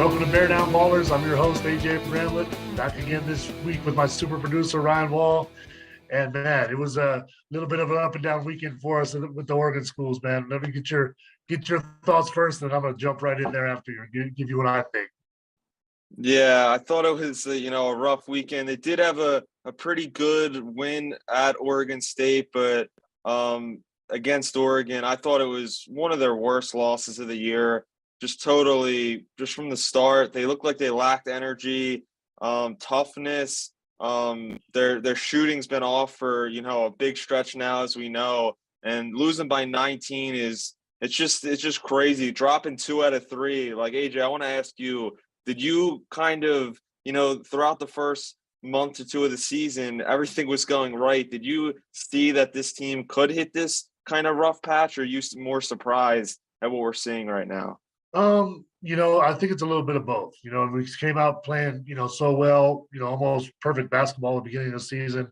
Welcome to Bear Down Ballers. I'm your host, AJ BRAMLETT, back again this week with my super producer, Ryan Wall. And man, it was a little bit of an up and down weekend for us with the Oregon schools, man. Let me get your thoughts first, and I'm going to jump right in there after you, give you what I think. Yeah, I thought it was a rough weekend. They did have a pretty good win at Oregon State, but against Oregon, I thought it was one of their worst losses of the year. Just from the start, they looked like they lacked energy, toughness. Their shooting's been off for a big stretch now, as we know, and losing by 19 it's just crazy. Dropping 2 out of 3. Like, AJ, I want to ask you, did you kind of, throughout the first month or 2 of the season, everything was going right? Did you see that this team could hit this kind of rough patch, or are you more surprised at what we're seeing right now? I think it's a little bit of both. We came out playing, so well, almost perfect basketball at the beginning of the season.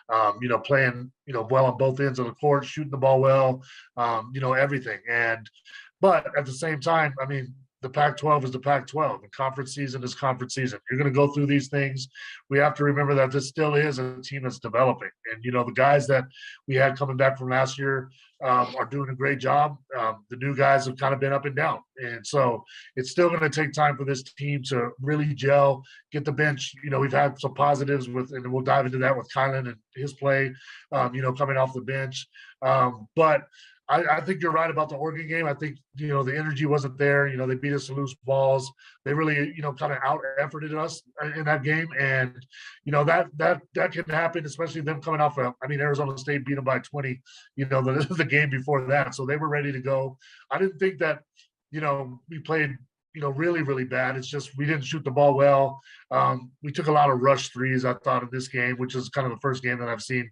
Playing, well on both ends of the court, shooting the ball well, everything. But at the same time, I mean, the Pac-12 is the Pac-12. The conference season is conference season. You're going to go through these things. We have to remember that this still is a team that's developing. And, the guys that we had coming back from last year are doing a great job. The new guys have kind of been up and down. And so it's still going to take time for this team to really gel, get the bench. We've had some positives and we'll dive into that with Kylan and his play, coming off the bench. But I think you're right about the Oregon game. I think, the energy wasn't there. They beat us to loose balls. They really, kind of out-efforted us in that game. And, that can happen, especially them coming off Arizona State beat them by 20, the game before that. So they were ready to go. I didn't think that, we played really, really bad. It's just we didn't shoot the ball well. We took a lot of rush threes, I thought, in this game, which is kind of the first game that I've seen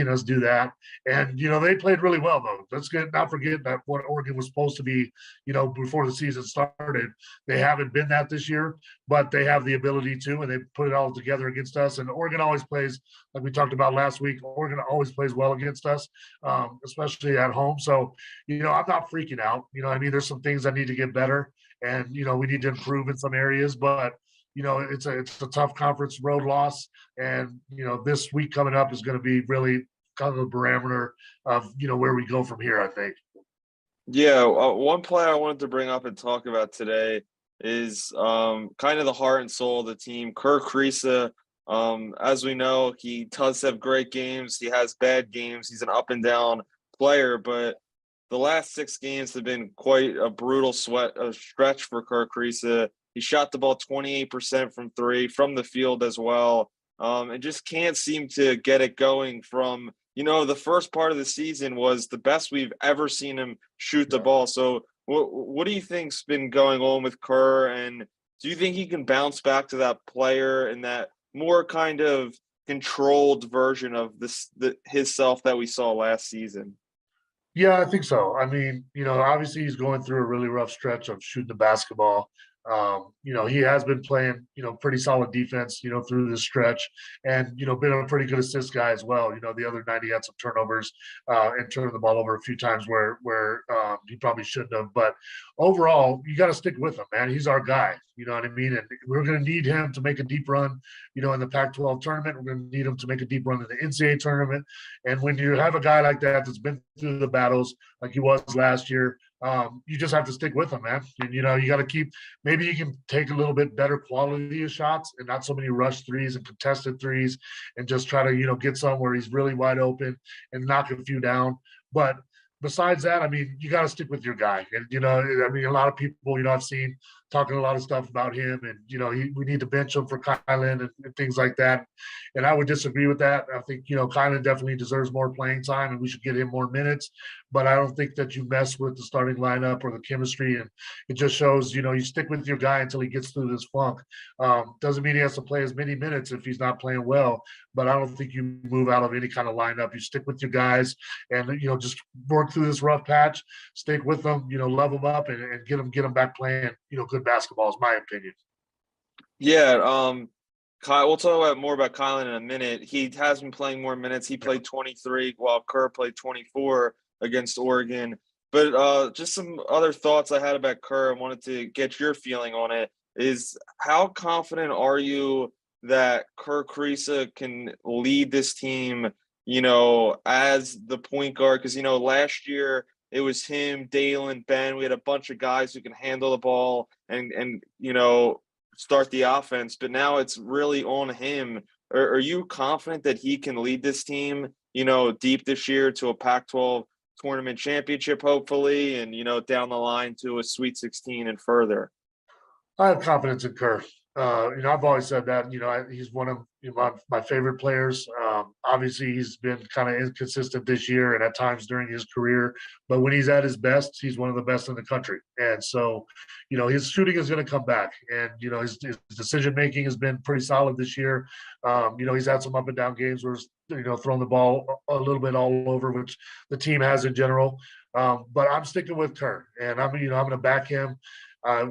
us do that. And, they played really well, though. Let's not forget that what Oregon was supposed to be, before the season started. They haven't been that this year, but they have the ability to, and they put it all together against us. And Oregon always plays, like we talked about last week, Oregon always plays well against us, especially at home. So, I'm not freaking out. There's some things I need to get better. And, we need to improve in some areas, but, it's a tough conference road loss. And, this week coming up is going to be really kind of a parameter of, where we go from here, I think. Yeah, one player I wanted to bring up and talk about today is kind of the heart and soul of the team, Kerr Kriisa. As we know, he does have great games. He has bad games. He's an up and down player, but the last 6 games have been quite a brutal stretch for Kerr Kriisa. He shot the ball 28% from 3, from the field as well, and just can't seem to get it going from, the first part of the season was the best we've ever seen him shoot the ball. So what do you think's been going on with Kerr, and do you think he can bounce back to that player and that more kind of controlled version of his self that we saw last season? Yeah, I think so. Obviously he's going through a really rough stretch of shooting the basketball. He has been playing, pretty solid defense, through this stretch, and, been a pretty good assist guy as well. The other night he had some turnovers and turned the ball over a few times where he probably shouldn't have. But overall, you got to stick with him, man. He's our guy. You know what I mean? And we're going to need him to make a deep run, in the Pac-12 tournament. We're going to need him to make a deep run in the NCAA tournament. And when you have a guy like that that's been through the battles like he was last year, you just have to stick with him, man. And, you got to keep – maybe you can take a little bit better quality of shots and not so many rush threes and contested threes, and just try to, get some where he's really wide open and knock a few down. But besides that, you got to stick with your guy. And, a lot of people, I've seen talking a lot of stuff about him, and, we need to bench him for Kylan and things like that. And I would disagree with that. I think, Kylan definitely deserves more playing time, and we should get him more minutes. But I don't think that you mess with the starting lineup or the chemistry. And it just shows, you stick with your guy until he gets through this funk. Doesn't mean he has to play as many minutes if he's not playing well. But I don't think you move out of any kind of lineup. You stick with your guys and, just work through this rough patch, stick with them, love them up and get them back playing, good basketball is my opinion. Yeah. Kyle, we'll talk more about Kylan in a minute. He has been playing more minutes. He played 23 while Kerr played 24 against Oregon. But just some other thoughts I had about Kerr. I wanted to get your feeling on it. is how confident are you that Kerr Kriisa can lead this team, as the point guard? Because, last year it was him, Dalen, Ben. We had a bunch of guys who can handle the ball and start the offense. But now it's really on him. Are you confident that he can lead this team, deep this year to a Pac-12 tournament championship, hopefully, and, down the line to a Sweet 16 and further? I have confidence in Kerr. I've always said that. He's one of my favorite players. Obviously, he's been kind of inconsistent this year and at times during his career. But when he's at his best, he's one of the best in the country. And so, his shooting is going to come back. And his decision making has been pretty solid this year. He's had some up and down games where throwing the ball a little bit all over, which the team has in general. But I'm sticking with Kerr, and I'm going to back him.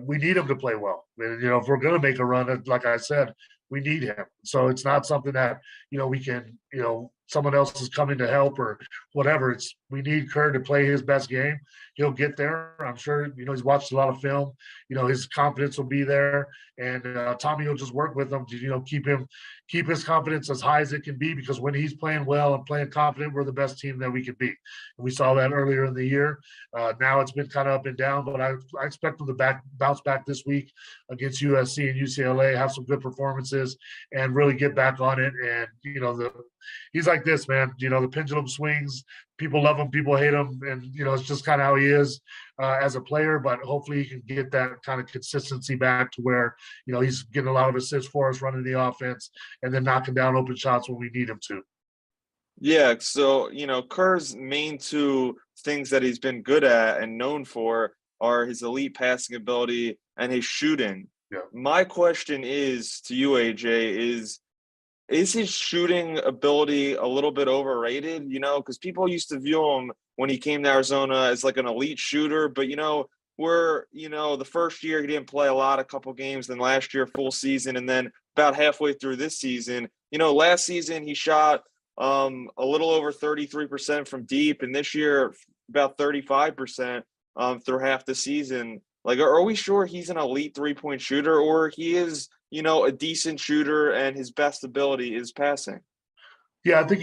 We need him to play well. If we're going to make a run, like I said, we need him. So it's not something that, we can, someone else is coming to help or whatever. We need Kerr to play his best game. He'll get there. I'm sure, he's watched a lot of film. His confidence will be there. And Tommy will just work with him to, keep his confidence as high as it can be, because when he's playing well and playing confident, we're the best team that we can be. And we saw that earlier in the year. Now it's been kind of up and down, but I expect him to bounce back this week against USC and UCLA, have some good performances and really get back on it. And, he's like this, man, the pendulum swings. People love him, people hate him. And, it's just kind of how he is as a player, but hopefully he can get that kind of consistency back to where, he's getting a lot of assists for us, running the offense, and then knocking down open shots when we need him to. Yeah, so, Kerr's main two things that he's been good at and known for are his elite passing ability and his shooting. Yeah. My question is to you, AJ, is his shooting ability a little bit overrated? Because people used to view him when he came to Arizona as like an elite shooter, but the first year he didn't play a couple games, then last year full season, and then about halfway through this season, last season he shot a little over 33% from deep, and this year about 35% through half the season. Like, are we sure he's an elite 3-point shooter, or he is, a decent shooter and his best ability is passing? Yeah, I think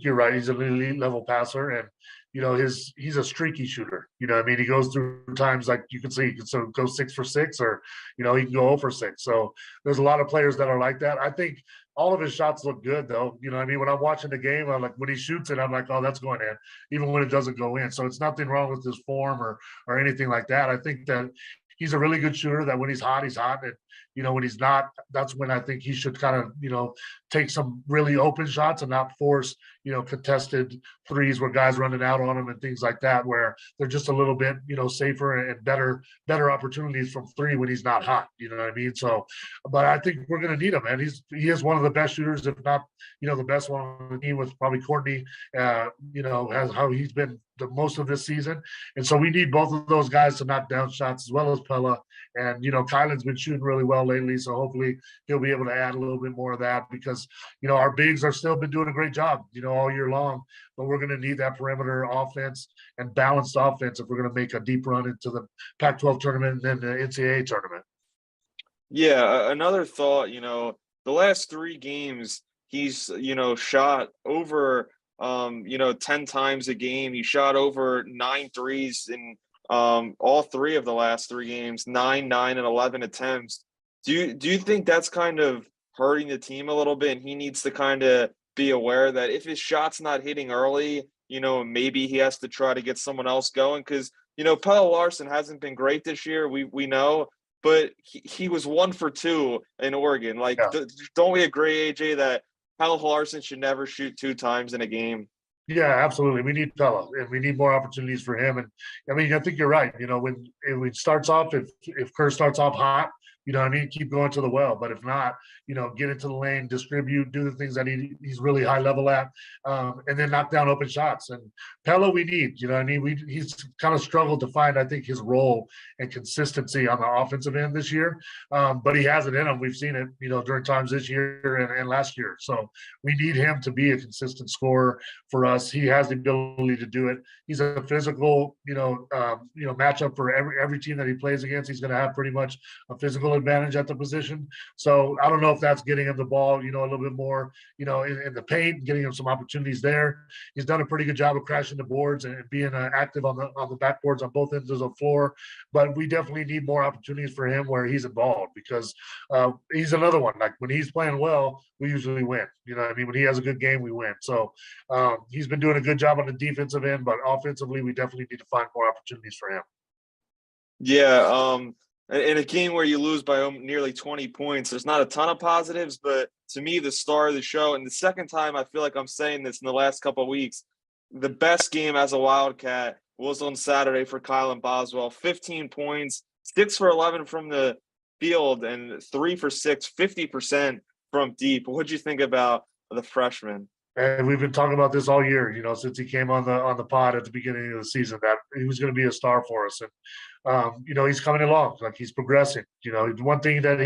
you're right. He's an elite level passer, and he's a streaky shooter. He goes through times like you can see, he can go 6 for 6, or he can go 0 for 6. So there's a lot of players that are like that. I think all of his shots look good, though. When I'm watching the game, I'm like, when he shoots it, I'm like, oh, that's going in, even when it doesn't go in. So it's nothing wrong with his form or anything like that. I think that he's a really good shooter, that when he's hot, he's hot. And, when he's not, that's when I think he should kind of, take some really open shots and not force, contested threes where guys running out on him and things like that, where they're just a little bit, safer and better opportunities from three when he's not hot. You know what I mean? So, but I think we're going to need him, man. He is one of the best shooters, if not, the best one on the team, with probably Courtney, has how he's been the most of this season. And so we need both of those guys to knock down shots, as well as Pella. And, Kylan's been shooting really well lately. So hopefully he'll be able to add a little bit more of that, because, our bigs are still been doing a great job, all year long. But we're going to need that perimeter offense and balanced offense if we're going to make a deep run into the Pac-12 tournament and then the NCAA tournament. Yeah, another thought, the last 3 games, he's, shot over, 10 times a game. He shot over 9 threes in all 3 of the last 3 games, 9, 9, and 11 attempts. Do you think that's kind of hurting the team a little bit, and he needs to kind of be aware that if his shot's not hitting early, maybe he has to try to get someone else going? Because, Pelle Larsson hasn't been great this year, we know, but he was 1 for 2 in Oregon. Like, yeah. Don't we agree, AJ, that Pelle Larsson should never shoot 2 times in a game? Yeah, absolutely. We need Pella, and we need more opportunities for him. And I think you're right. When it starts off, if Kerr starts off hot, keep going to the well. But if not, get into the lane, distribute, do the things that he's really high level at, and then knock down open shots. And Pella, we need, he's kind of struggled to find, I think, his role and consistency on the offensive end this year. But he has it in him. We've seen it, during times this year and last year. So we need him to be a consistent scorer for us. He has the ability to do it. He's a physical, matchup for every team that he plays against. He's going to have pretty much a physical physical advantage at the position. So I don't know if that's getting him the ball, a little bit more, in the paint, getting him some opportunities there. He's done a pretty good job of crashing the boards and being active on the backboards on both ends of the floor. But we definitely need more opportunities for him where he's involved, because he's another one. Like when he's playing well, we usually win. You know what I mean? When he has a good game, we win. So he's been doing a good job on the defensive end, but offensively, we definitely need to find more opportunities for him. Yeah, in a game where you lose by nearly 20 points, there's not a ton of positives, but to me, the star of the show, and the second time I feel like I'm saying this in the last couple of weeks, the best game as a Wildcat was on Saturday for Kylan Boswell. 15 points, 6 for 11 from the field, and 3 for 6, 50% from deep. What'd you think about the freshman? And we've been talking about this all year, since he came on the pod at the beginning of the season, that he was going to be a star for us. And he's coming along, like he's progressing. One thing that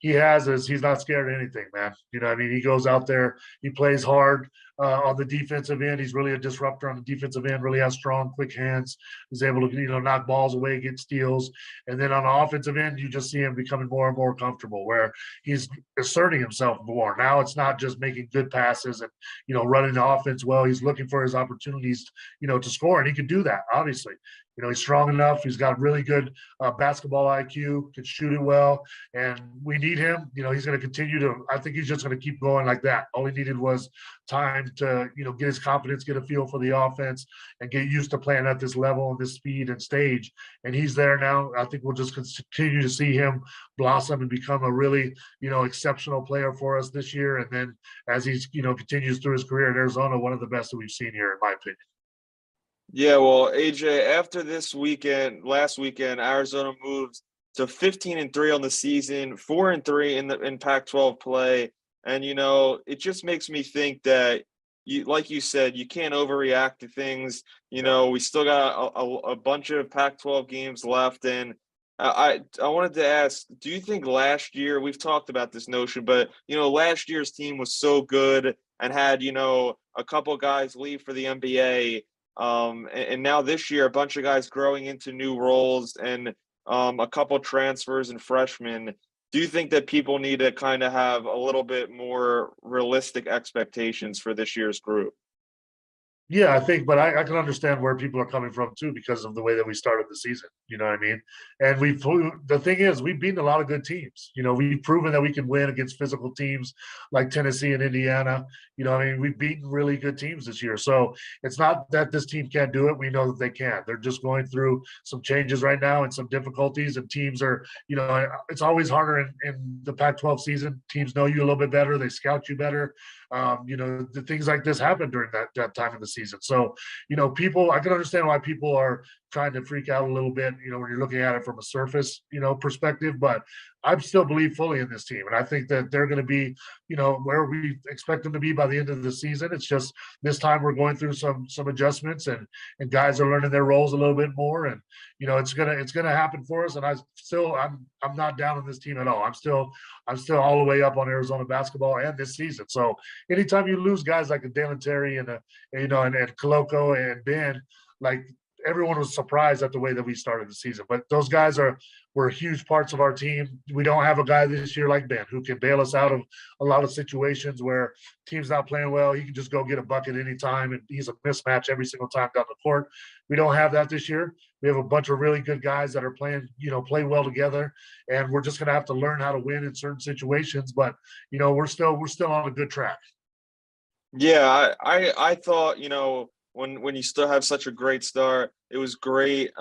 he has is he's not scared of anything, man. I mean, he goes out there, he plays hard on the defensive end. He's really a disruptor on the defensive end, really has strong, quick hands. He's able to, knock balls away, get steals. And then on the offensive end, you just see him becoming more and more comfortable, where he's asserting himself more. Now it's not just making good passes and, running the offense well. He's looking for his opportunities, to score. And he can do that, obviously. He's strong enough. He's got really good basketball IQ, can shoot it well, and we need him. He's going to continue to. I think he's just going to keep going like that. All he needed was time to, get his confidence, get a feel for the offense, and get used to playing at this level and this speed and stage. And he's there now. I think we'll just continue to see him blossom and become a really, exceptional player for us this year. And then as he's, continues through his career in Arizona, one of the best that we've seen here, in my opinion. Yeah, well, AJ, after last weekend, Arizona moves to 15-3 on the season, 4-3 in Pac-12 play, and it just makes me think that like you said, you can't overreact to things. We still got a bunch of Pac-12 games left, and I wanted to ask, do you think last year, we've talked about this notion, but last year's team was so good and had a couple guys leave for the NBA. And now this year, a bunch of guys growing into new roles and a couple transfers and freshmen. Do you think that people need to kind of have a little bit more realistic expectations for this year's group? Yeah, I think, but I can understand where people are coming from too, because of the way that we started the season. You know what I mean? And the thing is, we've beaten a lot of good teams. We've proven that we can win against physical teams like Tennessee and Indiana. We've beaten really good teams this year. So it's not that this team can't do it. We know that they can. They're just going through some changes right now and some difficulties. And teams are, it's always harder in the Pac-12 season. Teams know you a little bit better. They scout you better. The things like this happen during that time of the season. So, I can understand why people are trying to freak out a little bit, when you're looking at it from a surface, perspective, but I still believe fully in this team. And I think that they're going to be, where we expect them to be by the end of the season. It's just this time we're going through some adjustments and guys are learning their roles a little bit more. And, it's going to happen for us. And I'm not down on this team at all. I'm still all the way up on Arizona basketball and this season. So anytime you lose guys like a Dalen Terry and Koloko and Ben, like, everyone was surprised at the way that we started the season. But those guys were huge parts of our team. We don't have a guy this year like Ben who can bail us out of a lot of situations where team's not playing well. He can just go get a bucket anytime, and he's a mismatch every single time down the court. We don't have that this year. We have a bunch of really good guys that are playing, play well together, and we're just going to have to learn how to win in certain situations. But we're still on a good track. Yeah, I thought, when you still have such a great start, it was great.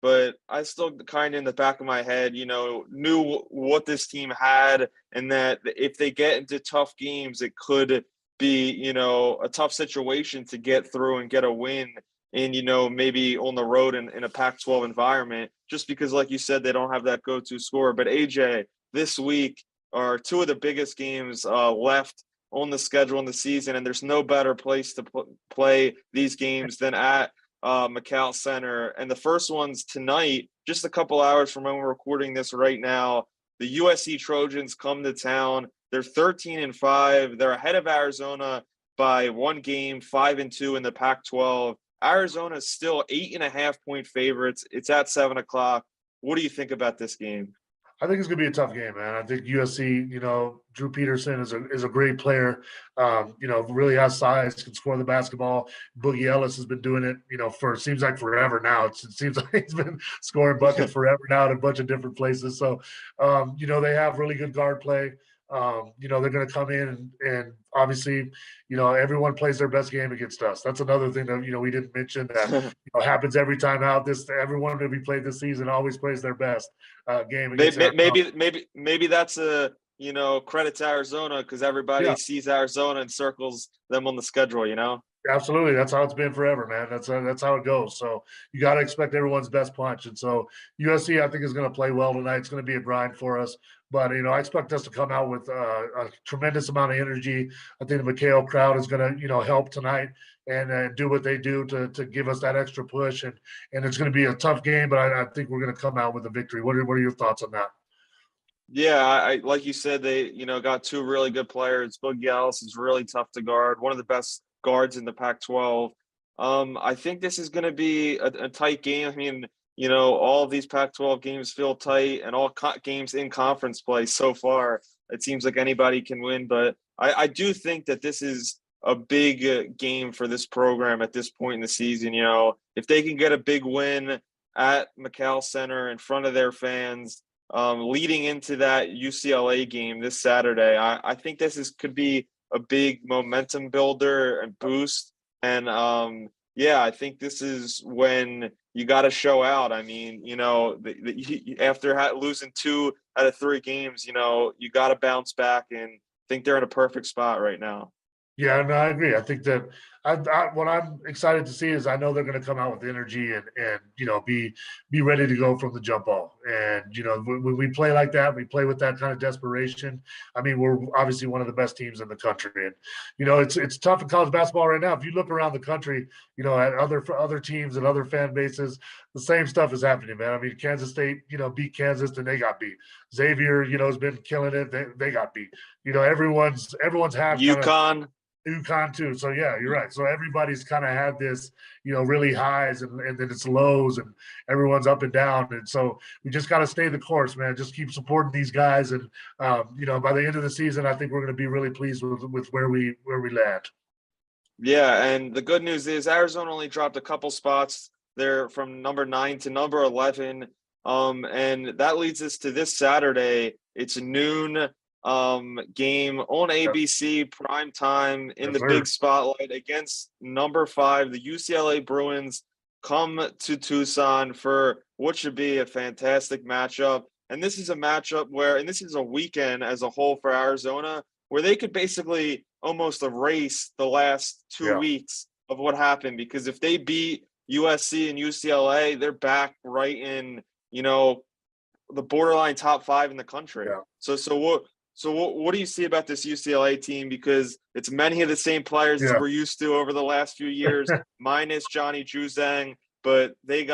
But I still kind of in the back of my head, knew what this team had, and that if they get into tough games, it could be, a tough situation to get through and get a win. And, maybe on the road in a Pac-12 environment, just because, like you said, they don't have that go-to scorer. But AJ, this week are two of the biggest games left on the schedule in the season, and there's no better place to play these games than at McCall Center. And the first one's tonight, just a couple hours from when we're recording this right now. The USC Trojans come to town. They're 13-5. They're ahead of Arizona by one game, 5-2 in the Pac-12. Arizona is still 8.5-point favorites. It's at 7:00. What do you think about this game? I think it's gonna be a tough game, man. I think USC, Drew Peterson is a great player. Really has size, can score the basketball. Boogie Ellis has been doing it, for it seems like forever now. It seems like he's been scoring buckets forever now at a bunch of different places. So, they have really good guard play. They're going to come in and obviously, everyone plays their best game against us. That's another thing that, we didn't mention that, happens every time out. Everyone that we played this season always plays their best game against Maybe, Arizona. maybe that's a credit to Arizona because everybody Yeah, sees Arizona and circles them on the schedule. absolutely. That's how it's been forever, man. That's how it goes. So you got to expect everyone's best punch. And so USC, I think, is going to play well tonight. It's going to be a grind for us. But I expect us to come out with a tremendous amount of energy. I think the McHale crowd is going to help tonight and do what they do to give us that extra push. And it's going to be a tough game, but I think we're going to come out with a victory. What are your thoughts on that? Yeah, I like you said, they got two really good players. Boogie Ellis is really tough to guard, one of the best guards in the Pac-12. I think this is going to be a tight game. I mean, all of these Pac-12 games feel tight, and all games in conference play so far, it seems like anybody can win. But I do think that this is a big game for this program at this point in the season. If they can get a big win at McCall Center in front of their fans, leading into that UCLA game this Saturday, I think could be a big momentum builder and boost. And I think this is when you got to show out. I mean, after losing 2 out of 3 games, you got to bounce back, and I think they're in a perfect spot right now. Yeah, no, I agree. I think that what I'm excited to see is I know they're going to come out with energy and be ready to go from the jump off. And when we play like that, we play with that kind of desperation. I mean, we're obviously one of the best teams in the country, and it's tough in college basketball right now. If you look around the country, at other teams and other fan bases, the same stuff is happening, man. I mean, Kansas State, beat Kansas, and they got beat. Xavier, has been killing it. They got beat. Everyone's had kind of UConn too. So yeah, you're right. So everybody's kind of had this, really highs and then it's lows and everyone's up and down. And so we just got to stay the course, man. Just keep supporting these guys. And, by the end of the season, I think we're going to be really pleased with where we land. Yeah. And the good news is Arizona only dropped a couple spots. They're from number 9 to number 11. And that leads us to this Saturday. It's a noon game on ABC prime time in the big spotlight against number 5. The UCLA Bruins come to Tucson for what should be a fantastic matchup. And this is a matchup and this is a weekend as a whole for Arizona, where they could basically almost erase the last 2 weeks of what happened, because if they beat USC and UCLA, they're back right in, the borderline top 5 in the country. Yeah. So what do you see about this UCLA team? Because it's many of the same players as we're used to over the last few years, minus Johnny Juzang, but they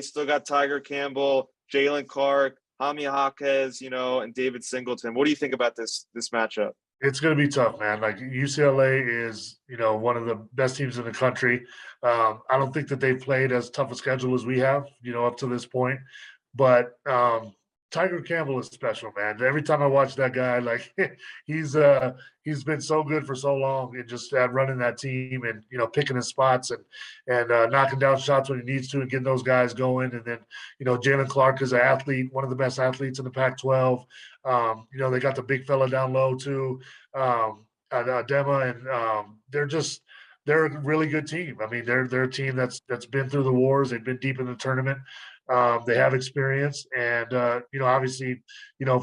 still got Tiger Campbell, Jalen Clark, Jaime Jaquez, and David Singleton. What do you think about this matchup? It's going to be tough, man. Like UCLA is, one of the best teams in the country. I don't think that they've played as tough a schedule as we have, up to this point. But Tiger Campbell is special, man. Every time I watch that guy, like he's been so good for so long and just running that team and picking his spots and knocking down shots when he needs to and getting those guys going. And then Jalen Clark is an athlete, one of the best athletes in the Pac-12. They got the big fella down low too, Dema, and they're a really good team. I mean, they're a team that's been through the wars. They've been deep in the tournament. They have experience, and obviously,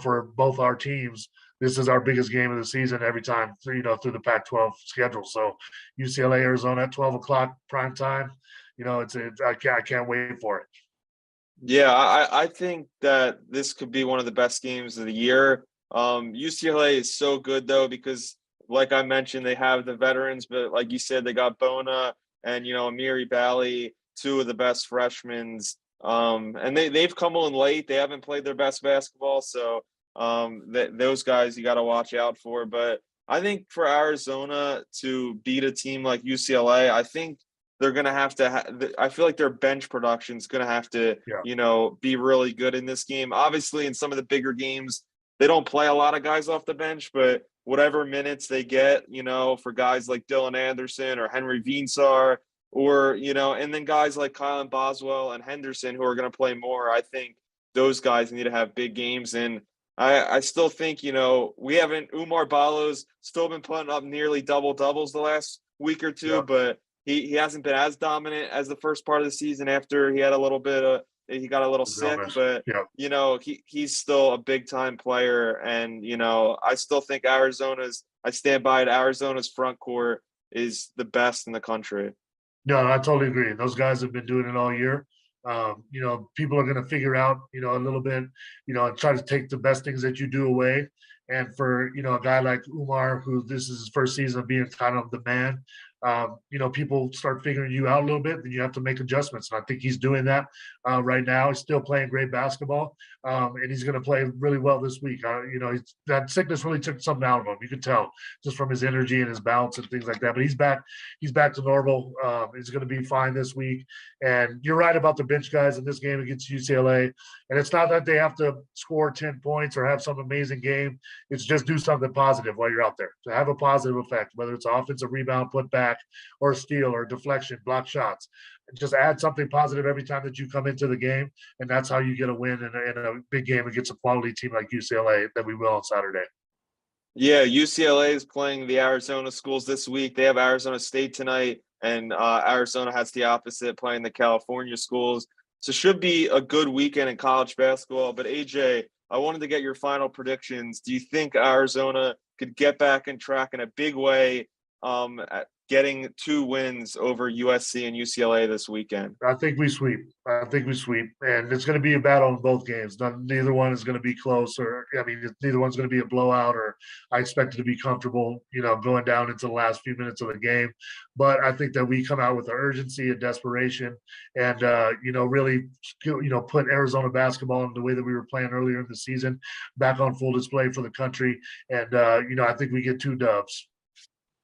for both our teams, this is our biggest game of the season every time through the Pac-12 schedule. So UCLA, Arizona at 12 o'clock prime time. I can't wait for it. Yeah, I think that this could be one of the best games of the year. UCLA is so good though, because like I mentioned, they have the veterans, but like you said, they got Bona and Amiri Bally, 2 of the best freshmen. And they've come on late. They haven't played their best basketball, so those guys you got to watch out for. But I think for Arizona to beat a team like UCLA, I think they're going to have to I feel like their bench production is going to have to, Yeah. be really good in this game. Obviously, in some of the bigger games, they don't play a lot of guys off the bench, but whatever minutes they get, for guys like Dylan Anderson or Henry Veensar or, and then guys like Kylan Boswell and Henderson who are going to play more, I think those guys need to have big games. And I still think, we haven't – Umar Balo's still been putting up nearly double-doubles the last week or two, Yeah. but he hasn't been as dominant as the first part of the season after he had a little bit of – he got a little sick, but, yeah. he's still a big-time player. And, I still think I stand by it, Arizona's front court is the best in the country. No, I totally agree. Those guys have been doing it all year. People are going to figure out, a little bit, and try to take the best things that you do away. And for, a guy like Umar, who this is his first season of being kind of the man, people start figuring you out a little bit, then you have to make adjustments. And I think he's doing that right now. He's still playing great basketball, and he's going to play really well this week. That sickness really took something out of him. You could tell just from his energy and his bounce and things like that. But he's back. He's back to normal. He's going to be fine this week. And you're right about the bench guys in this game against UCLA. And it's not that they have to score 10 points or have some amazing game. It's just do something positive while you're out there to have a positive effect, whether it's offensive rebound, put back, or steal, or deflection, block shots. Just add something positive every time that you come into the game, and that's how you get a win in a big game against a quality team like UCLA that we will on Saturday. Yeah, UCLA is playing the Arizona schools this week. They have Arizona State tonight, and Arizona has the opposite, playing the California schools. So should be a good weekend in college basketball. But AJ, I wanted to get your final predictions. Do you think Arizona could get back in track in a big way, at getting 2 wins over USC and UCLA this weekend? I think we sweep. And it's going to be a battle in both games. Neither one is going to be close, neither one's going to be a blowout, or I expect it to be comfortable, going down into the last few minutes of the game. But I think that we come out with the urgency and desperation and, really, put Arizona basketball in the way that we were playing earlier in the season back on full display for the country. And, I think we get 2 dubs.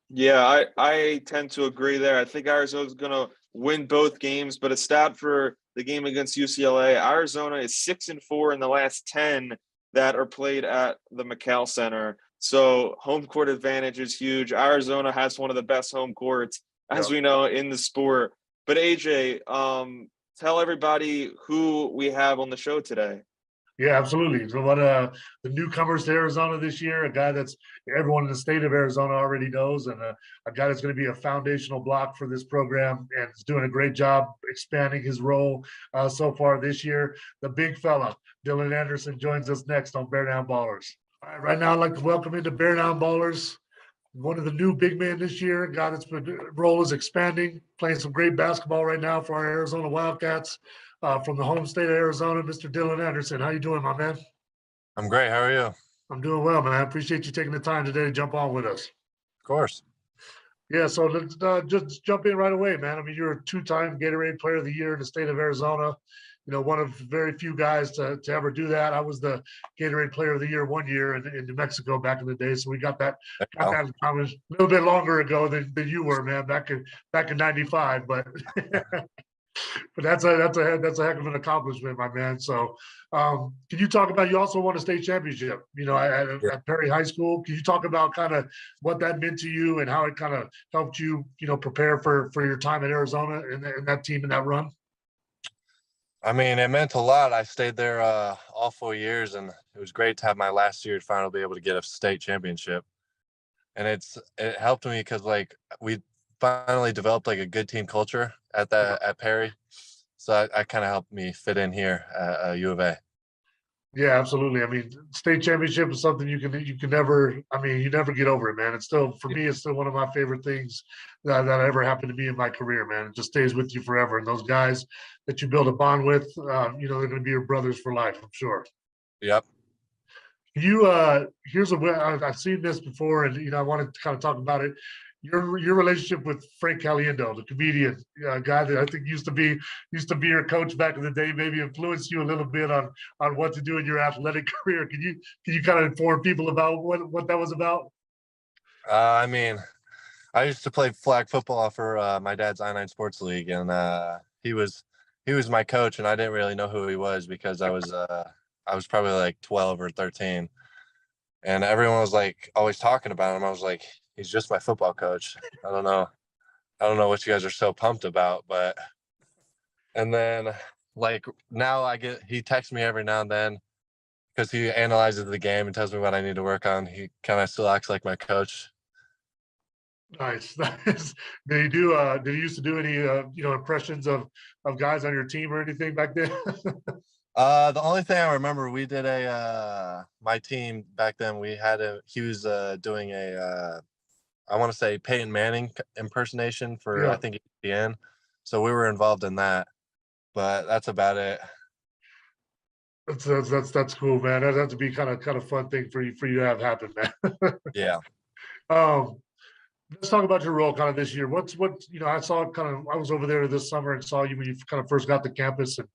Yeah, I tend to agree there. I think Arizona's going to win both games, but a stat for the game against UCLA, Arizona is 6-4 in the last 10 that are played at the McCall Center. So home court advantage is huge. Arizona has one of the best home courts, as we know, in the sport. But AJ, tell everybody who we have on the show today. Yeah, absolutely. So the newcomers to Arizona this year, a guy that's everyone in the state of Arizona already knows, and a guy that's going to be a foundational block for this program and is doing a great job expanding his role so far this year. The big fella, Dylan Anderson, joins us next on Bear Down Ballers. All right now I'd like to welcome into Bear Down Ballers one of the new big men this year, a guy that's role is expanding, playing some great basketball right now for our Arizona Wildcats. From the home state of Arizona, Mr. Dylan Anderson. How you doing, my man? I'm great. How are you? I'm doing well, man. I appreciate you taking the time today to jump on with us. Of course. Yeah, so let's just jump in right away, man. I mean, you're a 2-time Gatorade Player of the Year in the state of Arizona. One of very few guys to ever do that. I was the Gatorade Player of the Year 1 year in New Mexico back in the day, so we got that in common a little bit longer ago than you were, man, back in '95. But but that's a heck of an accomplishment, my man. So, can you talk about? You also won a state championship, at Perry High School. Can you talk about kind of what that meant to you and how it kind of helped you, prepare for your time in Arizona and that team and that run? I mean, it meant a lot. I stayed there all 4 years, and it was great to have my last year finally be able to get a state championship. And it helped me because we finally developed a good team culture at Perry, so I kind of helped me fit in here at U of A. Yeah, absolutely. I mean, state championship is something you can never. I mean, you never get over it, man. It's still, for me, it's still one of my favorite things that ever happened to me in my career, man. It just stays with you forever. And those guys that you build a bond with, they're going to be your brothers for life, I'm sure. Yep. I've seen this before, and I wanted to kind of talk about it. Your relationship with Frank Caliendo, the comedian, guy that I think used to be your coach back in the day, maybe influenced you a little bit on what to do in your athletic career. Can you kind of inform people about what that was about? I mean, I used to play flag football for my dad's I-9 Sports League, and he was my coach, and I didn't really know who he was because I was probably like 12 or 13, and everyone was like always talking about him. I was like, he's just my football coach. I don't know what you guys are so pumped about, but and then like now he texts me every now and then because he analyzes the game and tells me what I need to work on. He kind of still acts like my coach. Nice, nice. Did you used to do any impressions of guys on your team or anything back then? The only thing I remember, we did my team back then, he was doing I want to say Peyton Manning impersonation for, I Yeah, think, ESPN. So we were involved in that, but that's about it. that's cool, man. That has to be kind of fun thing for you to have happen, man. Yeah. Um, let's talk about your role kind of this year. I saw I was over there this summer and saw you when you kind of first got to campus, and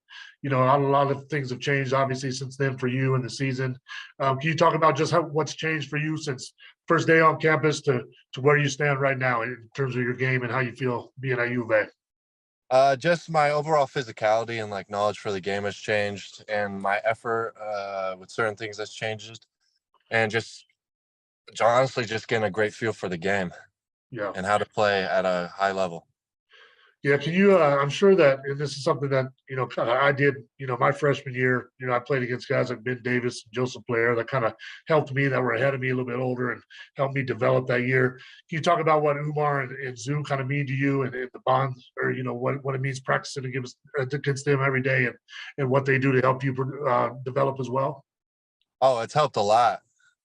a lot of things have changed obviously since then for you in the season. Can you talk about just what's changed for you since first day on campus to where you stand right now in terms of your game and how you feel being at U of A? Just my overall physicality and like knowledge for the game has changed, and my effort with certain things has changed, and just honestly just getting a great feel for the game Yeah. and how to play at a high level. Yeah, can you? I'm sure that, and this is something that kind of I did. My freshman year, I played against guys like Ben Davis, and Joseph Blair, that kind of helped me, that were ahead of me a little bit older, and helped me develop that year. Can you talk about what Umar and Zoo kind of mean to you, and the bonds, or what it means practicing against them every day, and what they do to help you develop as well? Oh, it's helped a lot.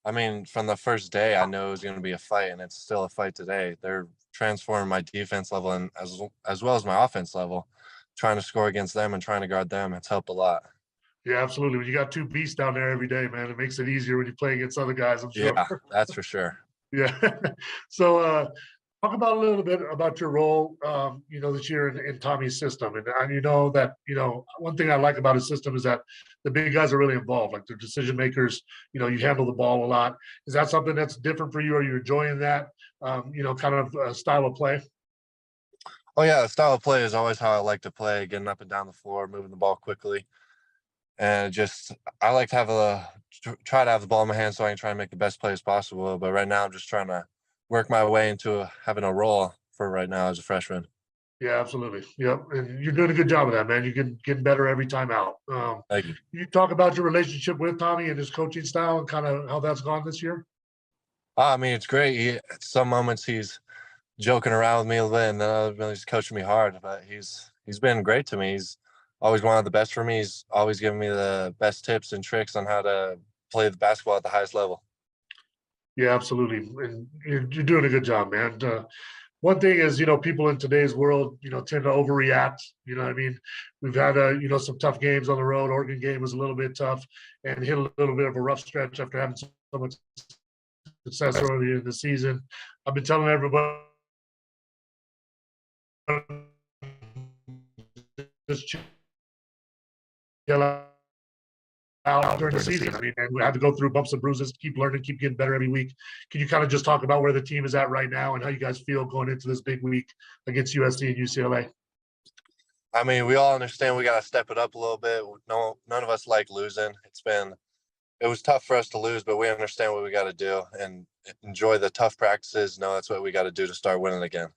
I mean, from the first day, I know it was going to be a fight, and it's still a fight today. They're transforming my defense level and as well as my offense level, trying to score against them and trying to guard them. It's helped a lot. Yeah, absolutely. When you got two beasts down there every day, man, it makes it easier when you play against other guys, I'm sure. Yeah, that's for sure. Yeah. So, talk about a little bit about your role, this year in Tommy's system. And you know that, one thing I like about his system is that the big guys are really involved, like they're decision makers. You handle the ball a lot. Is that something that's different for you? Are you enjoying that, kind of style of play? Oh yeah, the style of play is always how I like to play, getting up and down the floor, moving the ball quickly, and just I like to try to have the ball in my hand so I can try and make the best plays possible. But right now, I'm just trying to work my way into having a role for right now as a freshman. Yeah, absolutely. Yep. And you're doing a good job of that, man. You're getting better every time out. Thank you. You talk about your relationship with Tommy and his coaching style and kind of how that's gone this year? I mean, it's great. At some moments he's joking around with me a little bit, and then other moments he's coaching me hard. But he's been great to me. He's always wanted the best for me. He's always given me the best tips and tricks on how to play the basketball at the highest level. Yeah, absolutely. And you're doing a good job, man. One thing is, people in today's world, tend to overreact. You know what I mean? We've had, some tough games on the road. Oregon game was a little bit tough and hit a little bit of a rough stretch after having so much success earlier in the season. I've been telling everybody just chill out during the season. I mean, and we had to go through bumps and bruises, keep learning, keep getting better every week. Can you kind of just talk about where the team is at right now and how you guys feel going into this big week against USC and UCLA? I mean, we all understand we got to step it up a little bit. No, none of us like losing. It was tough for us to lose, but we understand what we got to do and enjoy the tough practices. No, that's what we got to do to start winning again.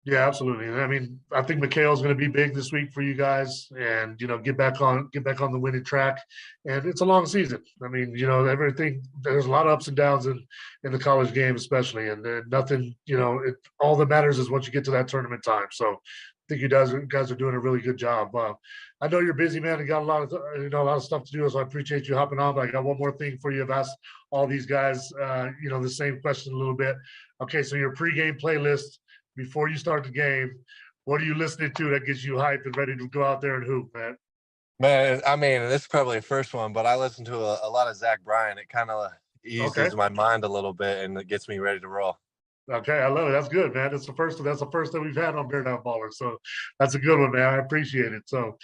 Yeah, absolutely. And I mean, I think Mikhail's going to be big this week for you guys, and get back on the winning track. And it's a long season. I mean, everything. There's a lot of ups and downs in the college game, especially, and nothing. All that matters is once you get to that tournament time. So, I think you guys are doing a really good job. I know you're busy, man, and got a lot of stuff to do. So I appreciate you hopping on. But I got one more thing for you. I've asked all these guys, the same question a little bit. Okay, so your pregame playlist before you start the game, what are you listening to that gets you hyped and ready to go out there and hoop, man? Man, I mean, this is probably the first one, but I listen to a lot of Zach Bryan. It kind of Okay. eases my mind a little bit, and it gets me ready to roll. Okay, I love it. That's good, man. That's the first that we've had on Bear Down Baller. So that's a good one, man. I appreciate it. So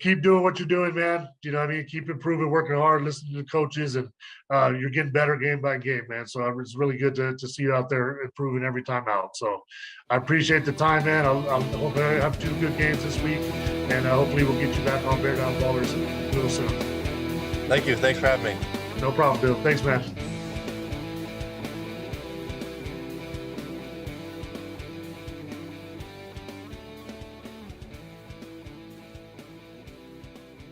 keep doing what you're doing, man. You know what I mean? Keep improving, working hard, listening to the coaches, and you're getting better game by game, man. So it's really good to see you out there improving every time out. So I appreciate the time, man. I hope I have 2 good games this week, and hopefully we'll get you back on Bear Down Ballers real soon. Thank you. Thanks for having me. No problem, Bill. Thanks, man.